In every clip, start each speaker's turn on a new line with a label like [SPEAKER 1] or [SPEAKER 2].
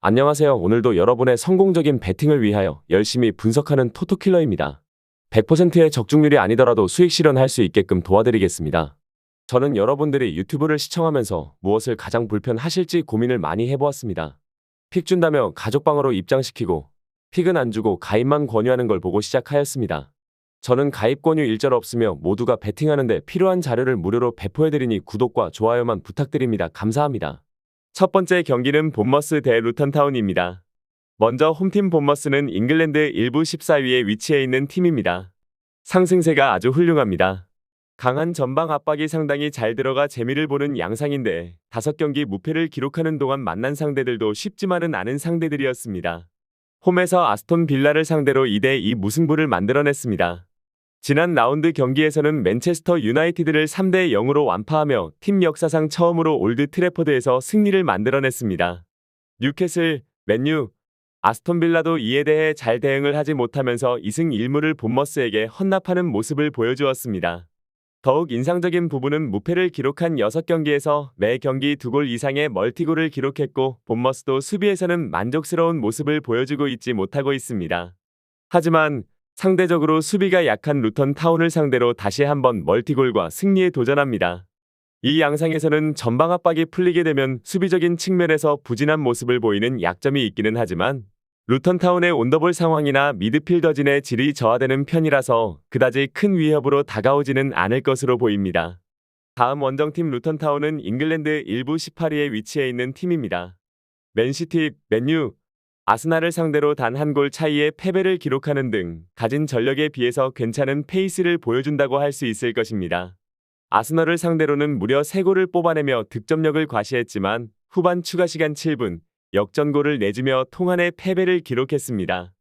[SPEAKER 1] 안녕하세요. 오늘도 여러분의 성공적인 배팅을 위하여 열심히 분석하는 토토킬러입니다. 100%의 적중률이 아니더라도 수익 실현할 수 있게끔 도와드리겠습니다. 저는 여러분들이 유튜브를 시청하면서 무엇을 가장 불편하실지 고민을 많이 해보았습니다. 픽 준다며 가족방으로 입장시키고 픽은 안 주고 가입만 권유하는 걸 보고 시작하였습니다. 저는 가입 권유 일절 없으며 모두가 배팅하는데 필요한 자료를 무료로 배포해드리니 구독과 좋아요만 부탁드립니다. 감사합니다. 첫 번째 경기는 본머스 대 루턴타운입니다. 먼저 홈팀 본머스는 잉글랜드 1부 14위에 위치해 있는 팀입니다. 상승세가 아주 훌륭합니다. 강한 전방 압박이 상당히 잘 들어가 재미를 보는 양상인데 5경기 무패를 기록하는 동안 만난 상대들도 쉽지만은 않은 상대들이었습니다. 홈에서 아스톤 빌라를 상대로 2대2 무승부를 만들어냈습니다. 지난 라운드 경기에서는 맨체스터 유나이티드를 3대0으로 완파하며 팀 역사상 처음으로 올드 트래포드에서 승리를 만들어냈습니다. 뉴캐슬, 맨유, 아스톤 빌라도 이에 대해 잘 대응을 하지 못하면서 2승 1무를 본머스에게 헌납하는 모습을 보여주었습니다. 더욱 인상적인 부분은 무패를 기록한 6경기에서 매 경기 2골 이상의 멀티골을 기록했고 본머스도 수비에서는 만족스러운 모습을 보여주고 있지 못하고 있습니다. 하지만 상대적으로 수비가 약한 루턴타운을 상대로 다시 한번 멀티골과 승리에 도전합니다. 이 양상에서는 전방 압박이 풀리게 되면 수비적인 측면에서 부진한 모습을 보이는 약점이 있기는 하지만 루턴타운의 온더볼 상황이나 미드필더진의 질이 저하되는 편이라서 그다지 큰 위협으로 다가오지는 않을 것으로 보입니다. 다음 원정팀 루턴타운은 잉글랜드 1부 18위에 위치해 있는 팀입니다. 맨시티, 맨유, 아스날을 상대로 단 한 골 차이의 패배를 기록하는 등 가진 전력에 비해서 괜찮은 페이스를 보여준다고 할 수 있을 것입니다. 아스널을 상대로는 무려 3골을 뽑아내며 득점력을 과시했지만 후반 추가 시간 7분 역전골을 내주며 통한의 패배를 기록했습니다.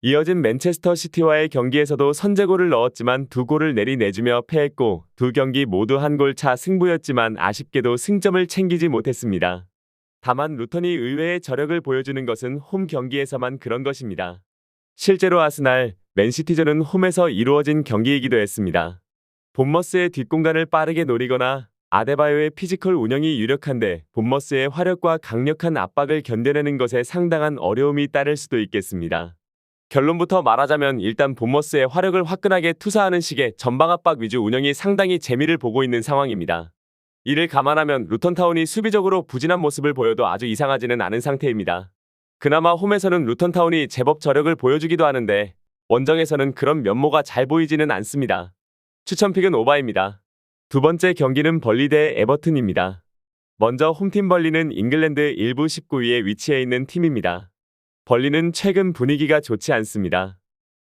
[SPEAKER 1] 이어진 맨체스터 시티와의 경기에서도 선제골을 넣었지만 2골을 내주며 패했고 2경기 모두 한 골 차 승부였지만 아쉽게도 승점을 챙기지 못했습니다. 다만 루턴이 의외의 저력을 보여주는 것은 홈 경기에서만 그런 것입니다. 실제로 아스날, 맨시티전은 홈에서 이루어진 경기이기도 했습니다. 본머스의 뒷공간을 빠르게 노리거나 아데바요의 피지컬 운영이 유력한데 본머스의 화력과 강력한 압박을 견뎌내는 것에 상당한 어려움이 따를 수도 있겠습니다. 결론부터 말하자면 일단 본머스의 화력을 화끈하게 투사하는 식의 전방 압박 위주 운영이 상당히 재미를 보고 있는 상황입니다. 이를 감안하면 루턴타운이 수비적으로 부진한 모습을 보여도 아주 이상하지는 않은 상태입니다. 그나마 홈에서는 루턴타운이 제법 저력을 보여주기도 하는데 원정에서는 그런 면모가 잘 보이지는 않습니다. 추천픽은 오바입니다. 두 번째 경기는 벌리 대 에버튼입니다. 먼저 홈팀 벌리는 잉글랜드 1부 19위에 위치해 있는 팀입니다. 벌리는 최근 분위기가 좋지 않습니다.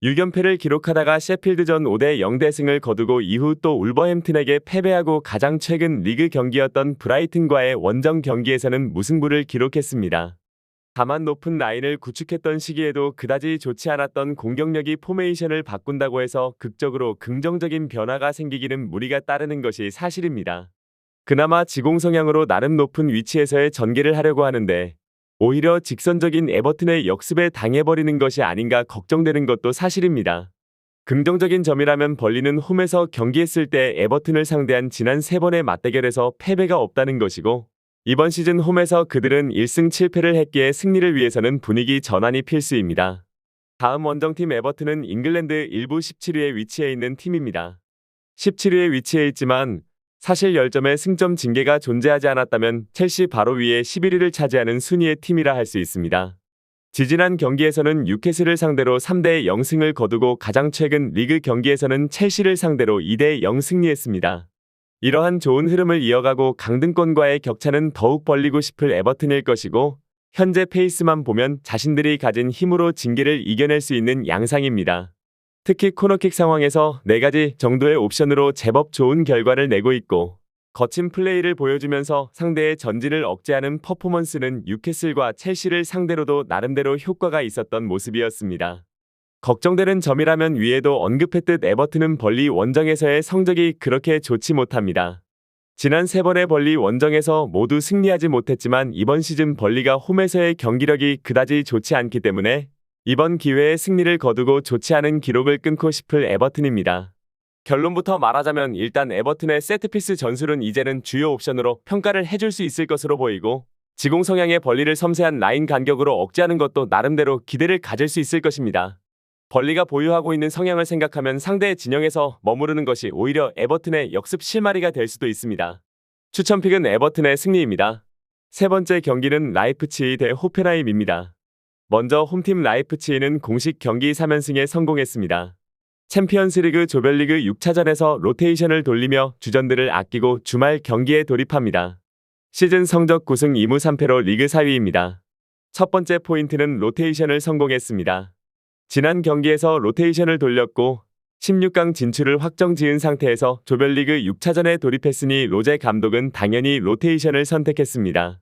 [SPEAKER 1] 6연패를 기록하다가 셰필드전 5대0 대승을 거두고 이후 또 울버햄튼에게 패배하고 가장 최근 리그 경기였던 브라이튼과의 원정 경기에서는 무승부를 기록했습니다. 다만 높은 라인을 구축했던 시기에도 그다지 좋지 않았던 공격력이 포메이션을 바꾼다고 해서 극적으로 긍정적인 변화가 생기기는 무리가 따르는 것이 사실입니다. 그나마 지공 성향으로 나름 높은 위치에서의 전개를 하려고 하는데 오히려 직선적인 에버튼의 역습에 당해버리는 것이 아닌가 걱정되는 것도 사실입니다. 긍정적인 점이라면 벌리는 홈에서 경기했을 때 에버튼을 상대한 지난 3번의 맞대결에서 패배가 없다는 것이고 이번 시즌 홈에서 그들은 1승 7패를 했기에 승리를 위해서는 분위기 전환이 필수입니다. 다음 원정팀 에버튼은 잉글랜드 1부 17위에 위치해 있는 팀입니다. 17위에 위치해 있지만 사실 10점의 승점 징계가 존재하지 않았다면 첼시 바로 위에 11위를 차지하는 순위의 팀이라 할 수 있습니다. 지지난 경기에서는 뉴캐슬을 상대로 3대0 승을 거두고 가장 최근 리그 경기에서는 첼시를 상대로 2대0 승리했습니다. 이러한 좋은 흐름을 이어가고 강등권과의 격차는 더욱 벌리고 싶을 에버튼일 것이고 현재 페이스만 보면 자신들이 가진 힘으로 징계를 이겨낼 수 있는 양상입니다. 특히 코너킥 상황에서 4가지 정도의 옵션으로 제법 좋은 결과를 내고 있고 거친 플레이를 보여주면서 상대의 전진을 억제하는 퍼포먼스는 뉴캐슬과 첼시를 상대로도 나름대로 효과가 있었던 모습이었습니다. 걱정되는 점이라면 위에도 언급했듯 에버튼은 벌리 원정에서의 성적이 그렇게 좋지 못합니다. 지난 3번의 벌리 원정에서 모두 승리하지 못했지만 이번 시즌 벌리가 홈에서의 경기력이 그다지 좋지 않기 때문에 이번 기회에 승리를 거두고 좋지 않은 기록을 끊고 싶을 에버튼입니다. 결론부터 말하자면 일단 에버튼의 세트피스 전술은 이제는 주요 옵션으로 평가를 해줄 수 있을 것으로 보이고 지공 성향의 벌리를 섬세한 라인 간격으로 억제하는 것도 나름대로 기대를 가질 수 있을 것입니다. 벌리가 보유하고 있는 성향을 생각하면 상대의 진영에서 머무르는 것이 오히려 에버튼의 역습 실마리가 될 수도 있습니다. 추천픽은 에버튼의 승리입니다. 세 번째 경기는 라이프치히 대 호펜하임입니다. 먼저 홈팀 라이프치히는 공식 경기 3연승에 성공했습니다. 챔피언스리그 조별리그 6차전에서 로테이션을 돌리며 주전들을 아끼고 주말 경기에 돌입합니다. 시즌 성적 9승 2무 3패로 리그 4위입니다. 첫 번째 포인트는 로테이션을 성공했습니다. 지난 경기에서 로테이션을 돌렸고 16강 진출을 확정지은 상태에서 조별리그 6차전에 돌입했으니 로제 감독은 당연히 로테이션을 선택했습니다.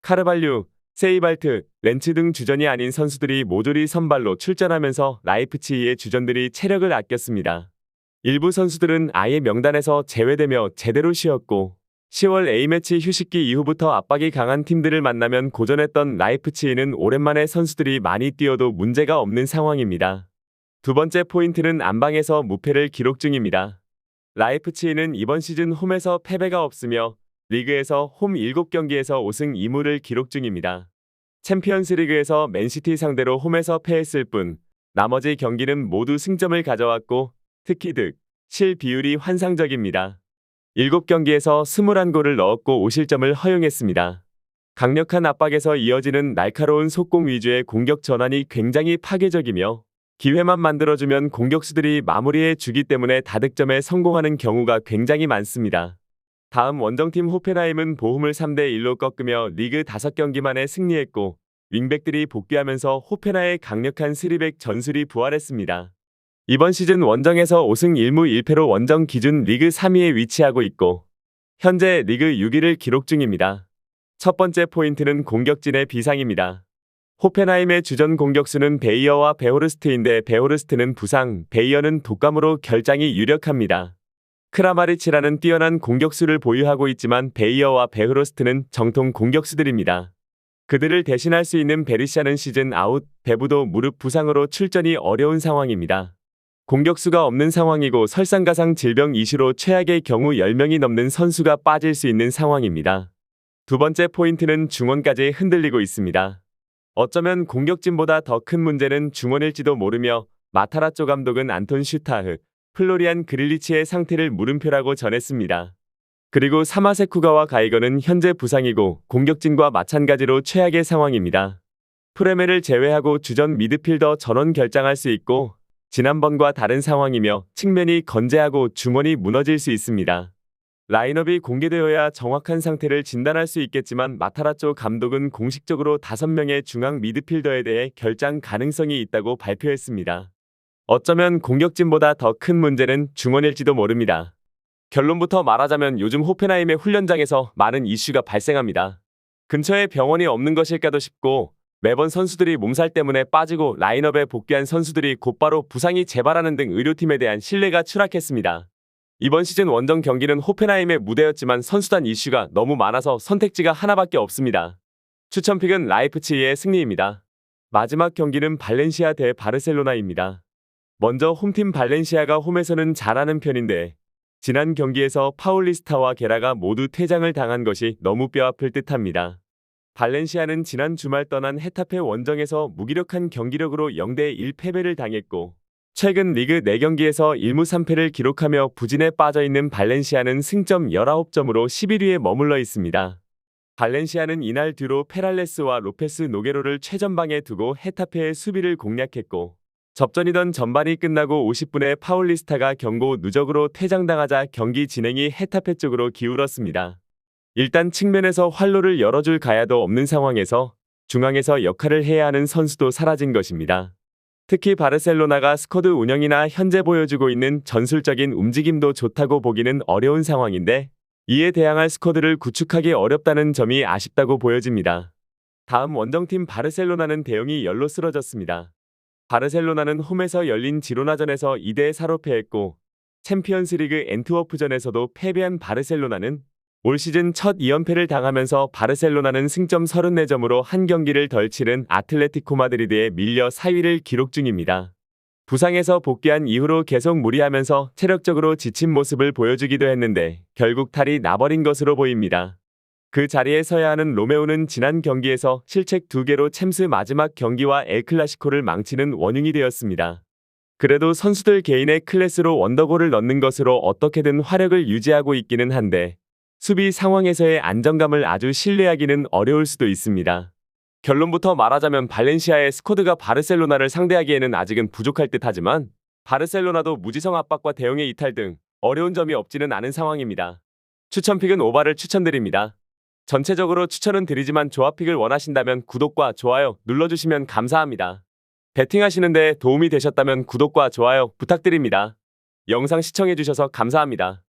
[SPEAKER 1] 카르발류, 세이발트, 렌츠 등 주전이 아닌 선수들이 모조리 선발로 출전하면서 라이프치히의 주전들이 체력을 아꼈습니다. 일부 선수들은 아예 명단에서 제외되며 제대로 쉬었고 10월 A매치 휴식기 이후부터 압박이 강한 팀들을 만나면 고전했던 라이프치히는 오랜만에 선수들이 많이 뛰어도 문제가 없는 상황입니다. 두 번째 포인트는 안방에서 무패를 기록 중입니다. 라이프치히는 이번 시즌 홈에서 패배가 없으며 리그에서 홈 7경기에서 5승 2무를 기록 중입니다. 챔피언스리그에서 맨시티 상대로 홈에서 패했을 뿐 나머지 경기는 모두 승점을 가져왔고 특히 득, 실 비율이 환상적입니다. 7경기에서 21골을 넣었고 5실점을 허용했습니다. 강력한 압박에서 이어지는 날카로운 속공 위주의 공격 전환이 굉장히 파괴적이며 기회만 만들어주면 공격수들이 마무리해 주기 때문에 다득점에 성공하는 경우가 굉장히 많습니다. 다음 원정팀 호펜하임은 보훔을 3대1로 꺾으며 리그 5경기 만에 승리했고 윙백들이 복귀하면서 호펜하의 강력한 3백 전술이 부활했습니다. 이번 시즌 원정에서 5승 1무 1패로 원정 기준 리그 3위에 위치하고 있고 현재 리그 6위를 기록 중입니다. 첫 번째 포인트는 공격진의 비상입니다. 호펜하임의 주전 공격수는 베이어와 베호르스트인데 베호르스트는 부상, 베이어는 독감으로 결장이 유력합니다. 크라마리치라는 뛰어난 공격수를 보유하고 있지만 베이어와 베호르스트는 정통 공격수들입니다. 그들을 대신할 수 있는 베리샤는 시즌 아웃, 베부도 무릎 부상으로 출전이 어려운 상황입니다. 공격수가 없는 상황이고 설상가상 질병 이슈로 최악의 경우 10명이 넘는 선수가 빠질 수 있는 상황입니다. 두 번째 포인트는 중원까지 흔들리고 있습니다. 어쩌면 공격진보다 더 큰 문제는 중원일지도 모르며 마타라쪼 감독은 안톤 슈타흐, 플로리안 그릴리치의 상태를 물음표라고 전했습니다. 그리고 사마세쿠가와 가이거는 현재 부상이고 공격진과 마찬가지로 최악의 상황입니다. 프레메를 제외하고 주전 미드필더 전원 결장할 수 있고 지난번과 다른 상황이며 측면이 건재하고 중원이 무너질 수 있습니다. 라인업이 공개되어야 정확한 상태를 진단할 수 있겠지만 마타라쪼 감독은 공식적으로 5명의 중앙 미드필더에 대해 결장 가능성이 있다고 발표했습니다. 어쩌면 공격진보다 더 큰 문제는 중원일지도 모릅니다. 결론부터 말하자면 요즘 호펜하임의 훈련장에서 많은 이슈가 발생합니다. 근처에 병원이 없는 것일까도 싶고 매번 선수들이 몸살 때문에 빠지고 라인업에 복귀한 선수들이 곧바로 부상이 재발하는 등 의료팀에 대한 신뢰가 추락했습니다. 이번 시즌 원정 경기는 호펜하임의 무대였지만 선수단 이슈가 너무 많아서 선택지가 하나밖에 없습니다. 추천픽은 라이프치히의 승리입니다. 마지막 경기는 발렌시아 대 바르셀로나입니다. 먼저 홈팀 발렌시아가 홈에서는 잘하는 편인데 지난 경기에서 파울리스타와 게라가 모두 퇴장을 당한 것이 너무 뼈아플 듯합니다. 발렌시아는 지난 주말 떠난 헤타페 원정에서 무기력한 경기력으로 0대1 패배를 당했고 최근 리그 4경기에서 1무 3패를 기록하며 부진에 빠져있는 발렌시아는 승점 19점으로 11위에 머물러 있습니다. 발렌시아는 이날 뒤로 페랄레스와 로페스 노게로를 최전방에 두고 헤타페의 수비를 공략했고 접전이던 전반이 끝나고 50분에 파울리스타가 경고 누적으로 퇴장당하자 경기 진행이 헤타페 쪽으로 기울었습니다. 일단 측면에서 활로를 열어줄 가야도 없는 상황에서 중앙에서 역할을 해야 하는 선수도 사라진 것입니다. 특히 바르셀로나가 스쿼드 운영이나 현재 보여주고 있는 전술적인 움직임도 좋다고 보기는 어려운 상황인데 이에 대항할 스쿼드를 구축하기 어렵다는 점이 아쉽다고 보여집니다. 다음 원정팀 바르셀로나는 대응이 열로 쓰러졌습니다. 바르셀로나는 홈에서 열린 지로나전에서 2대4로 패했고 챔피언스리그 엔트워프전에서도 패배한 바르셀로나는 올 시즌 첫 2연패를 당하면서 바르셀로나는 승점 34점으로 한 경기를 덜 치른 아틀레티코 마드리드에 밀려 4위를 기록 중입니다. 부상에서 복귀한 이후로 계속 무리하면서 체력적으로 지친 모습을 보여주기도 했는데 결국 탈이 나버린 것으로 보입니다. 그 자리에 서야 하는 로메오는 지난 경기에서 실책 2개로 챔스 마지막 경기와 엘클라시코를 망치는 원흉이 되었습니다. 그래도 선수들 개인의 클래스로 원더골을 넣는 것으로 어떻게든 화력을 유지하고 있기는 한데 수비 상황에서의 안정감을 아주 신뢰하기는 어려울 수도 있습니다. 결론부터 말하자면 발렌시아의 스쿼드가 바르셀로나를 상대하기에는 아직은 부족할 듯하지만 바르셀로나도 무지성 압박과 대형의 이탈 등 어려운 점이 없지는 않은 상황입니다. 추천픽은 오바를 추천드립니다. 전체적으로 추천은 드리지만 조합픽을 원하신다면 구독과 좋아요 눌러주시면 감사합니다. 베팅하시는데 도움이 되셨다면 구독과 좋아요 부탁드립니다. 영상 시청해주셔서 감사합니다.